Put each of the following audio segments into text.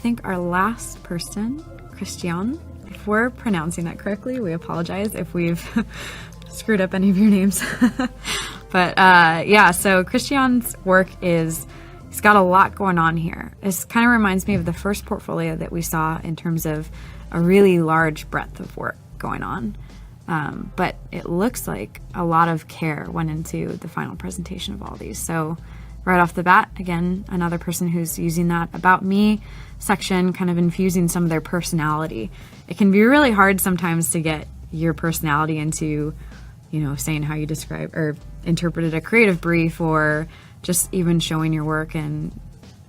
think our last person, Kristijan, if we're pronouncing that correctly, we apologize if we've screwed up any of your names. But so Kristijan's work he's got a lot going on here. This kind of reminds me of the first portfolio that we saw in terms of a really large breadth of work going on. But it looks like a lot of care went into the final presentation of all these. So right off the bat, again, another person who's using that About Me section, kind of infusing some of their personality. It can be really hard sometimes to get your personality into, saying how you describe or interpreted a creative brief, or just even showing your work. And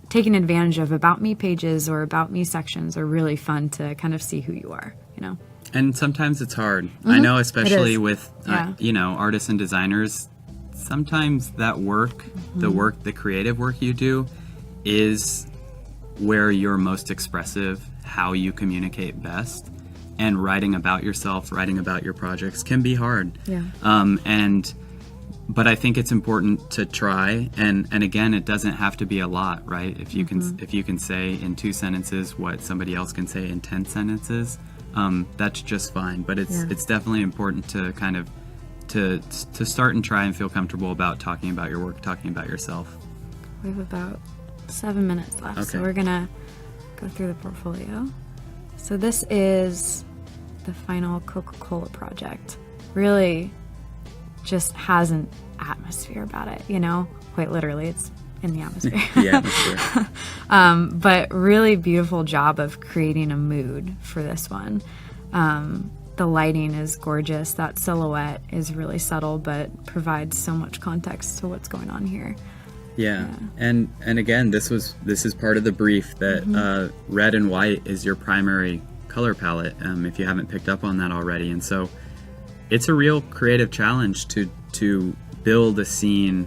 taking advantage of About Me pages or About Me sections are really fun to kind of see who you are, And sometimes it's hard. I know, especially with, Yeah. Artists and designers, sometimes that work, the creative work you do, is where you're most expressive, how you communicate best. And writing about yourself, writing about your projects can be hard. Yeah. But I think it's important to try, and again, it doesn't have to be a lot, right? If you can say in 2 sentences what somebody else can say in 10 sentences, that's just fine. But it's definitely important to kind of to start and try and feel comfortable about talking about your work, talking about yourself. We have about 7 minutes left, so we're gonna go through the portfolio. So this is the final Coca-Cola project. Really just has an atmosphere about it, quite literally, it's in the atmosphere. The atmosphere. But really beautiful job of creating a mood for this one. The lighting is gorgeous. That silhouette is really subtle, but provides so much context to what's going on here. Yeah. And again, this is part of the brief that red and white is your primary color palette, if you haven't picked up on that already. And so it's a real creative challenge to build a scene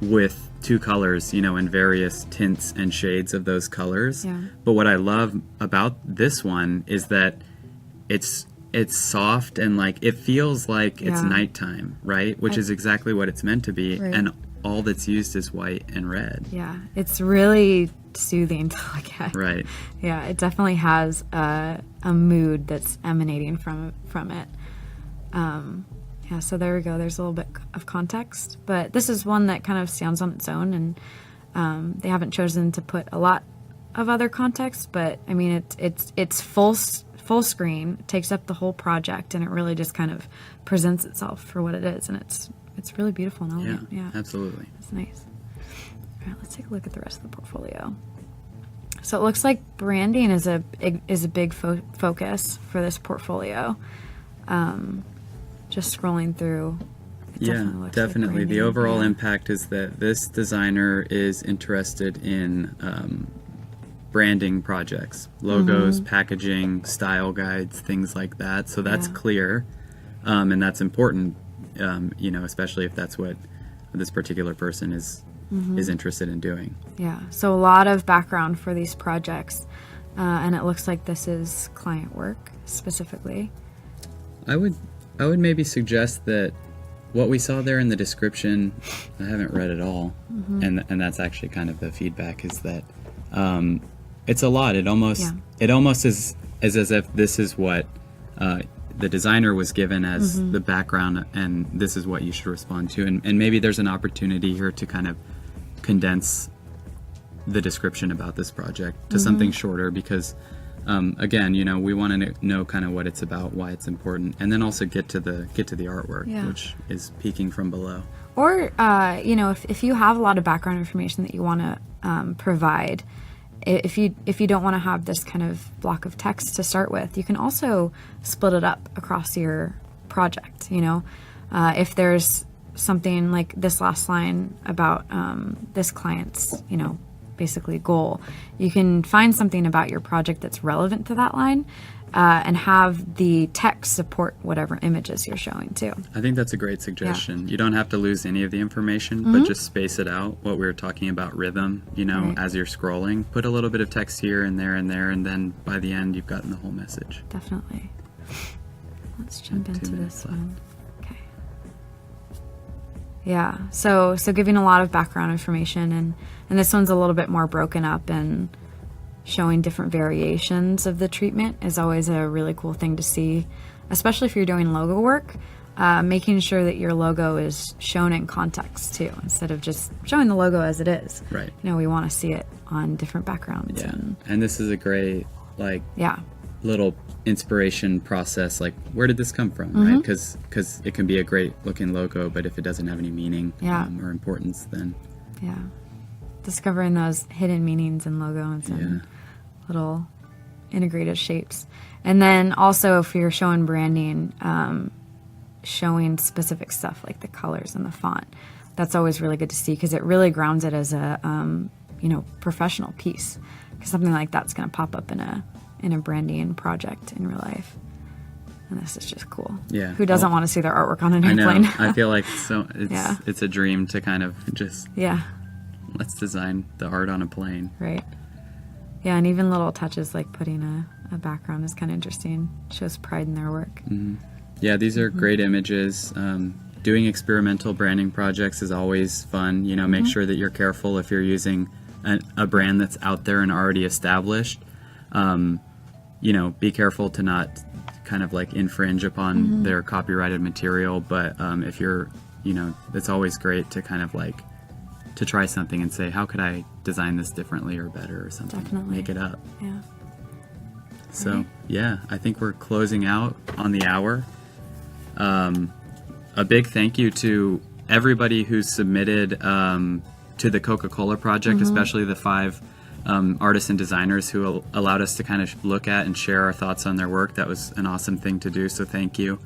with 2 colors, in various tints and shades of those colors. Yeah. But what I love about this one is that it's soft and it feels like it's nighttime, right? Which is exactly what it's meant to be. Right. And all that's used is white and red. Yeah, it's really soothing to look at. Right. Yeah, it definitely has a mood that's emanating from it. So there we go. There's a little bit of context, but this is one that kind of stands on its own, and they haven't chosen to put a lot of other context. But I mean, it's full screen, it takes up the whole project, and it really just kind of presents itself for what it is, and it's really beautiful and elegant. Yeah, absolutely. It's nice. All right, let's take a look at the rest of the portfolio. So it looks like branding is a big focus for this portfolio. Just scrolling through, it definitely. The overall impact is that this designer is interested in branding projects, logos, packaging, style guides, things like that. So that's clear, and that's important, especially if that's what this particular person is interested in doing. Yeah, so a lot of background for these projects, and it looks like this is client work specifically. I would maybe suggest that what we saw there in the description, I haven't read it all, and that's actually kind of the feedback, is that it's a lot. It almost is as if this is what the designer was given as the background, and this is what you should respond to. And maybe there's an opportunity here to kind of condense the description about this project to something shorter, because again, we want to know kind of what it's about, why it's important, and then also get to the artwork, which is peeking from below. Or if you have a lot of background information that you want to provide, if you don't want to have this kind of block of text to start with, you can also split it up across your project. If there's something like this last line about this client's basically goal, you can find something about your project that's relevant to that line, and have the text support whatever images you're showing too. I think that's a great suggestion. You don't have to lose any of the information, but just space it out. What we were talking about, rhythm, as you're scrolling, put a little bit of text here and there, and then by the end you've gotten the whole message. Definitely. Let's jump into this one. Okay. Yeah, so giving a lot of background information, and this one's a little bit more broken up and showing different variations of the treatment is always a really cool thing to see, especially if you're doing logo work. Making sure that your logo is shown in context too, instead of just showing the logo as it is. Right. You know, we want to see it on different backgrounds. Yeah. And this is a great, like, Yeah. little inspiration process. Like, where did this come from, right? Because it can be a great looking logo, but if it doesn't have any meaning or importance, then Yeah. Discovering those hidden meanings in logos and little integrated shapes. And then also, if you're showing branding, showing specific stuff like the colors and the font, that's always really good to see, because it really grounds it as a professional piece, because something like that's going to pop up in a branding project in real life, and this is just cool. Yeah. Who doesn't want to see their artwork on an I airplane? know. I feel like it's a dream to kind of just let's design the art on a plane. Right. Yeah, and even little touches like putting a background is kind of interesting. Shows pride in their work. Yeah, these are great images. Doing experimental branding projects is always fun. You know, make sure that you're careful if you're using a brand that's out there and already established. You know, be careful to not kind of like infringe upon their copyrighted material. But if you're, you know, it's always great to kind of like to try something and say, how could I design this differently or better or something? Definitely. Make it up. Yeah. So, yeah, I think we're closing out on the hour. A big thank you to everybody who submitted to the Coca-Cola project, especially the 5 artists and designers who allowed us to kind of look at and share our thoughts on their work. That was an awesome thing to do, so thank you.